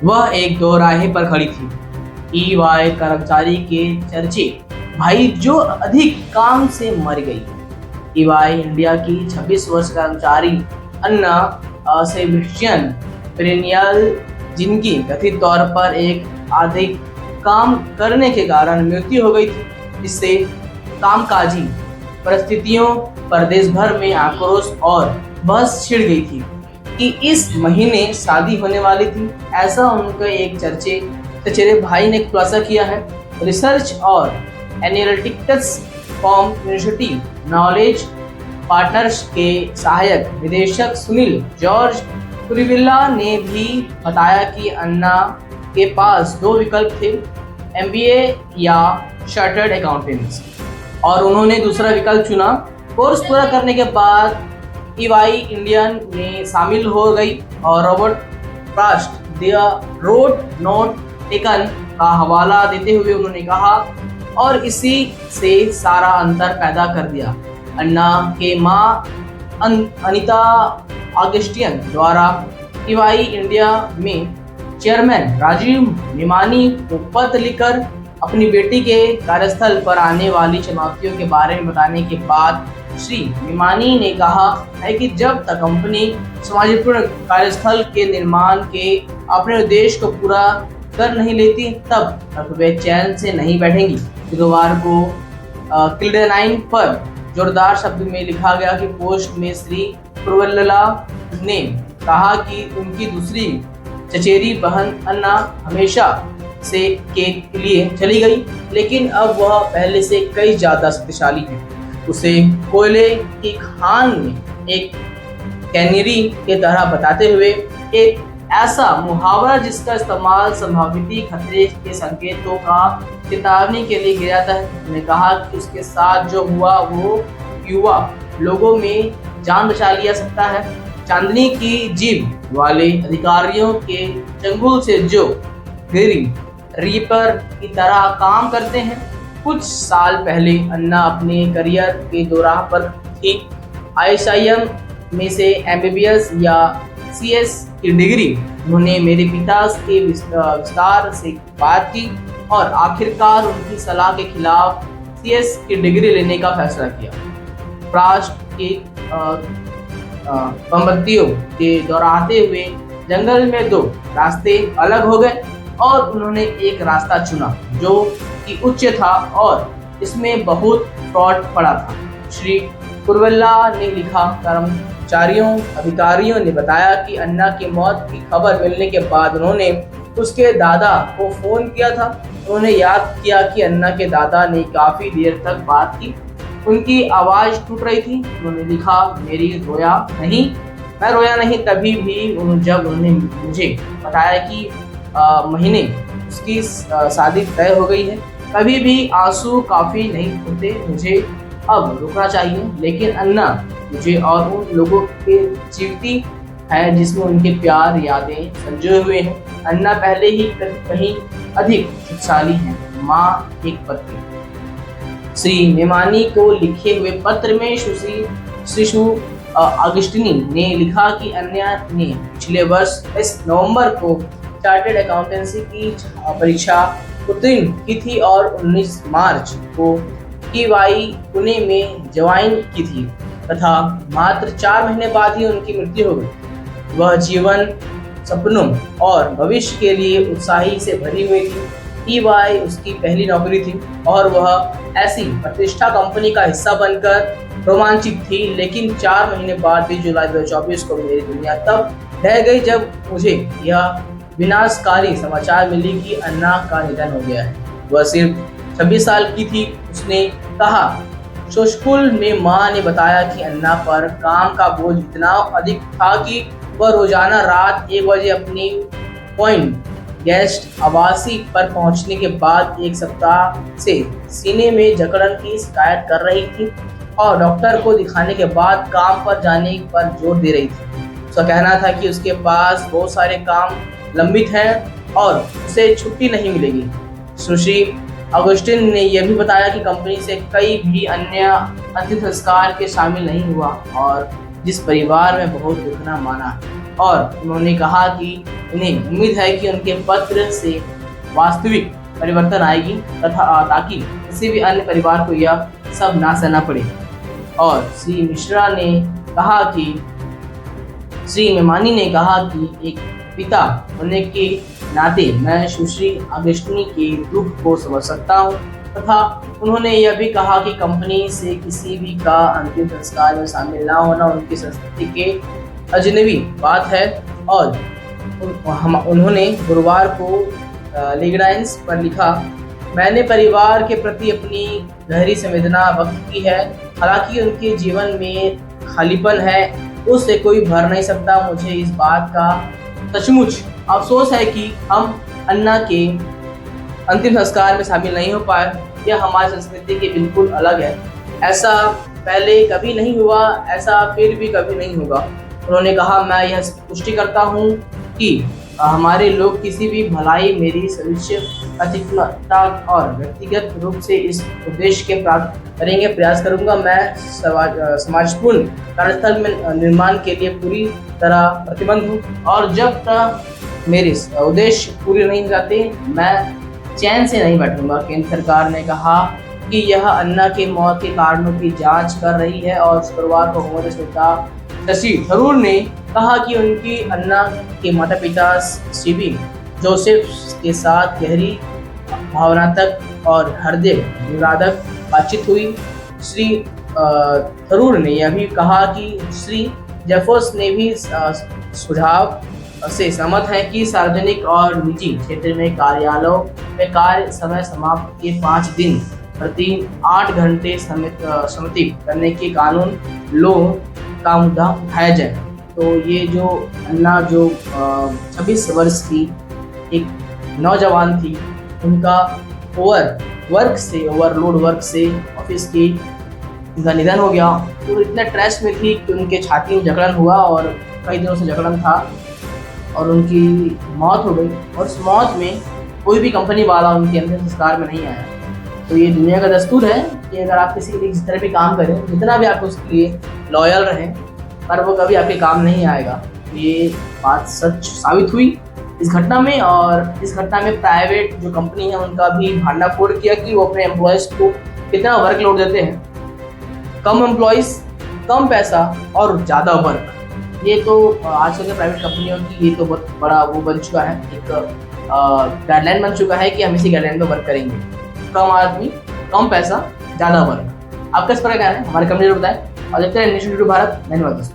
वह एक दोराहे पर खड़ी थी। ईवाई कर्मचारी के चर्चे भाई जो अधिक काम से मर गई। ईवाई इंडिया की 26 वर्ष कर्मचारी अन्ना सेबेस्टियन पेरेनियल, जिनकी कथित तौर पर एक अधिक काम करने के कारण मृत्यु हो गई थी, जिससे कामकाजी परिस्थितियों पर देश भर में आक्रोश और बहस छिड़ गई थी कि इस महीने शादी होने वाली थी। ऐसा उनका एक चचेरे भाई ने खुलासा किया है। रिसर्च और analytics from university knowledge partners के सहायक निदेशक सुनील जॉर्ज कुरिविल्ला ने भी बताया कि अन्ना के पास दो विकल्प थे, MBA या चार्टर्ड अकाउंटेंट्स, और उन्होंने दूसरा विकल्प चुना। कोर्स पूरा करने के बाद ईवाई इंडियन में शामिल हो गई और Robert Frost the road not taken का हवाला देते हुए उन्होंने कहा, और इसी से सारा अंतर पैदा कर दिया। अन्ना के मां अनीता ऑगस्टिन द्वारा ईवाई इंडिया में चेयरमैन राजीव निमानी को पत्र लिखकर अपनी बेटी के कार्यस्थल पर आने वाली चुनौतियों के बारे में बताने के बाद श्री निमानी ने कहा है कि जब तक कंपनी समाजपूर्ण कार्यस्थल के निर्माण के अपने उद्देश्य को पूरा कर नहीं लेती, तब तक वे चैन से नहीं बैठेंगी। बुधवार को किल्डेनाइन पर जोरदार शब्द में लिखा गया कि पोस्ट में श्री कुरिविल्ला ने कहा कि उनकी दूसरी चचेरी बहन अन्ना हमेशा से के लिए चली गई, लेकिन अब वह पहले से कई ज्यादा शक्तिशाली है। उसे कोयले की खान में एक कैनरी के तरह बताते हुए एक ऐसा मुहावरा जिसका इस्तेमाल संभावित खतरे के संकेतों का चेतावनी के लिए किया जाता है। उन्होंने कहा कि उसके साथ जो हुआ वो युवा लोगों में जान बचा लिया सकता है। चांदनी की जीभ वाले अधिकारियों के चंगुल से जो ग्रीन रीपर की तरह काम करते हैं। कुछ साल पहले अन्ना अपने करियर के दोराह पर थी। ISIM में से MBBS या CS की डिग्री उन्होंने मेरे पिता के विस्तार से बात की और आखिरकार उनकी सलाह के खिलाफ CS की डिग्री लेने का फैसला किया। फ्रॉस्ट के पंक्तियों के दोहराते हुए जंगल में दो रास्ते अलग हो गए और उन्होंने एक रास्ता चुना जो कि उच्च था और इसमें बहुत फ्रॉड पड़ा था। श्री कुरिविल्ला ने लिखा, कर्मचारियों अधिकारियों ने बताया कि अन्ना की मौत की खबर मिलने के बाद उन्होंने उसके दादा को फोन किया था। उन्होंने याद किया कि अन्ना के दादा ने काफी देर तक बात की, उनकी आवाज टूट रही थी। उन्होंने लिखा, मैं रोया नहीं तभी भी जब उन्होंने मुझे बताया कि महीने उसकी शादी तय हो गई है। कभी भी आंसू काफी नहीं होते, मुझे अब रुकना चाहिए, लेकिन अन्ना मुझे और उन लोगों के जीवती है जिसमें उनके प्यार यादें संजोए हुए हैं। अन्ना पहले ही कहीं अधिक शक्तिशाली है। माँ एक पत्र। श्री निमानी को लिखे हुए पत्र में सुश्री ऑगस्टिनी ने लिखा कि अन्ना ने पिछले वर्ष 10 नवंबर को चार्टर्ड अकाउंटेंसी की परीक्षा उत्तीर्ण की थी और 19 मार्च को ईवाई पुणे में ज्वाइन की थी तथा मात्र 4 महीने बाद ही उनकी मृत्यु हो गई। वह जीवन सपनों और भविष्य के लिए उत्साही से भरी हुई थी। ईवाई उसकी पहली नौकरी थी और वह ऐसी प्रतिष्ठा कंपनी का हिस्सा बनकर रोमांचित थी, लेकिन 4 महीने बाद 20 जुलाई 2024 को मेरी दुनिया तब ढह गई जब मुझे यह विनाशकारी समाचार मिली कि अन्ना का निधन हो गया है। वह सिर्फ 26 साल की थी। उसने कहा, शोशकुल में मां ने बताया कि अन्ना पर काम का बोझ इतना अधिक था कि वह रोजाना रात 1 बजे अपनी पॉइंट गेस्ट आवासी पर पहुंचने के बाद 1 सप्ताह से सीने में जकड़न की शिकायत कर रही थी और डॉक्टर को दिखाने के बाद काम पर जाने पर जोर दे रही थी। उसका कहना था कि उसके पास बहुत सारे काम लंबित हैं और उसे छुट्टी नहीं मिलेगी। सुश्री ऑगस्टिन ने यह भी बताया कि कंपनी से कई भी अन्य अंतिम संस्कार के शामिल नहीं हुआ और जिस परिवार में बहुत दुखना माना। और उन्होंने कहा कि उन्हें उम्मीद है कि उनके पत्र से वास्तविक परिवर्तन आएगी तथा ताकि किसी भी अन्य परिवार को यह सब ना सहना पड़े। और श्री मिश्रा ने कहा कि श्री मेमानी ने कहा कि एक पिता होने के नाते मैं सुश्री अगस्टिनी के दुख को समझ सकता हूँ तथा उन्होंने यह भी कहा कि कंपनी से किसी भी का अंतिम संस्कार में शामिल ना होना उनकी संस्कृति के अजनबी बात है। और उन्होंने गुरुवार को लिग्नाइंस पर लिखा, मैंने परिवार के प्रति अपनी गहरी संवेदना व्यक्त की है। हालांकि उनके जीवन में खालीपन है उससे कोई भर नहीं सकता। मुझे इस बात का सचमुच अफसोस है कि हम अन्ना के अंतिम संस्कार में शामिल नहीं हो पाए। यह हमारी संस्कृति के बिल्कुल अलग है। ऐसा पहले कभी नहीं हुआ, ऐसा फिर भी कभी नहीं होगा। उन्होंने कहा, मैं यह पुष्टि करता हूँ कि हमारे लोग किसी भी भलाई मेरी भविष्य प्रतिज्ञता और व्यक्तिगत रूप से इस उद्देश्य के प्राप्त करेंगे प्रयास करूंगा। मैं समाजपूर्ण कार्यस्थल में निर्माण के लिए पूरी तरह प्रतिबद्ध हूँ और जब तक मेरे उद्देश्य पूरे नहीं हो जाते मैं चैन से नहीं बैठूंगा। केंद्र सरकार ने कहा कि यह अन्ना के मौत के कारणों की जांच कर रही है और शुक्रवार को कांग्रेस नेता शशि थरूर ने कहा कि उनकी अन्ना के माता पिता सीबी जोसेफ के साथ गहरी भावनात्मक और हृदय विवादक बातचीत हुई। श्री थरूर ने यह भी कहा कि श्री जेफर्स ने भी सुझाव से सहमत है कि सार्वजनिक और निजी क्षेत्र में कार्यालयों में कार्य समय समाप्त के 5 दिन प्रति 8 घंटे सम्मति करने के कानून लो का मुद्दा उठाया जाए। तो ये जो अन्ना जो 26 वर्ष की एक नौजवान थी, उनका ओवरलोड वर्क से ऑफिस की उनका निधन हो गया। तो इतने स्ट्रेस में थी कि उनके छाती में जकड़न हुआ और कई दिनों से जकड़न था और उनकी मौत हो गई। और उस मौत में कोई भी कंपनी वाला उनके अंतिम संस्कार में नहीं आया। तो ये दुनिया का दस्तूर है कि अगर आप किसी के लिए जिस तरह भी काम करें, जितना भी आप उसके लिए लॉयल रहें, पर वो कभी आपके काम नहीं आएगा। ये बात सच साबित हुई इस घटना में। और इस घटना में प्राइवेट जो कंपनी है उनका भी भांडाफोड़ किया कि वो अपने एम्प्लॉयज़ को कितना वर्कलोड देते हैं। कम एम्प्लॉयज़, कम पैसा और ज़्यादा वर्क। ये तो आजकल के प्राइवेट कंपनियों की ये तो बहुत बड़ा वो बन चुका है, एक गाइडलाइन बन चुका है कि हम इसी गाइडलाइन पर वर्क करेंगे। कम आदमी, कम पैसा, ज़्यादा वर्क। आपका इस पर क्या है हमारे कमेंट में बताएं और देखते हैं नेशन टू भारत। धन्यवाद दोस्तों।